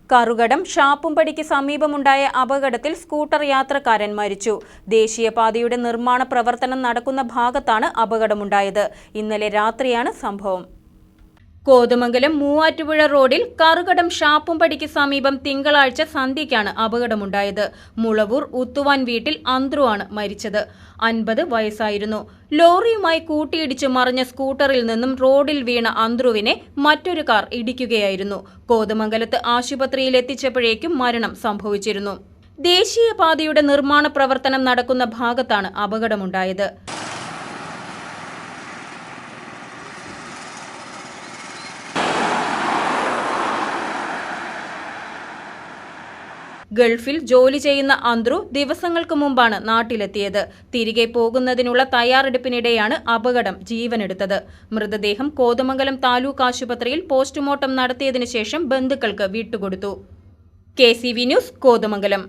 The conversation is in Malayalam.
കറുകടം ഷാപ്പുംപടിക്ക് സമീപമുണ്ടായ അപകടത്തിൽ സ്കൂട്ടർ യാത്രക്കാരൻ മരിച്ചു. ദേശീയപാതയുടെ നിർമ്മാണ പ്രവർത്തനം നടക്കുന്ന ഭാഗത്താണ് അപകടമുണ്ടായത്. ഇന്നലെ രാത്രിയാണ് സംഭവം. കോതമംഗലം മൂവാറ്റുപുഴ റോഡിൽ കറുകടം ഷാപ്പുംപടിക്ക് സമീപം തിങ്കളാഴ്ച സന്ധ്യയ്ക്കാണ് അപകടമുണ്ടായത്. മുളവൂർ ഉത്തുവാൻ വീട്ടിൽ അന്ത്രു ആണ് മരിച്ചത്. 50 വയസ്സായിരുന്നു. ലോറിയുമായി കൂട്ടിയിടിച്ച് മറിഞ്ഞ സ്കൂട്ടറിൽ നിന്നും റോഡിൽ വീണ അന്ത്രുവിനെ മറ്റൊരു കാർ ഇടിക്കുകയായിരുന്നു. കോതമംഗലത്ത് ആശുപത്രിയിൽ എത്തിച്ചപ്പോഴേക്കും മരണം സംഭവിച്ചിരുന്നു. ദേശീയപാതയുടെ നിർമ്മാണ പ്രവർത്തനം നടക്കുന്ന ഭാഗത്താണ് അപകടമുണ്ടായത്. ഗൾഫിൽ ജോലി ചെയ്യുന്ന അന്ത്രു ദിവസങ്ങൾക്ക് മുമ്പാണ് നാട്ടിലെത്തിയത്. തിരികെ പോകുന്നതിനുള്ള തയ്യാറെടുപ്പിനിടെയാണ് അപകടം ജീവനെടുത്തത്. മൃതദേഹം കോതമംഗലം താലൂക്ക് ആശുപത്രിയിൽ പോസ്റ്റ്മോർട്ടം നടത്തിയതിനു ശേഷം ബന്ധുക്കൾക്ക് വിട്ടുകൊടുത്തു. KCV news, Kothamangalam.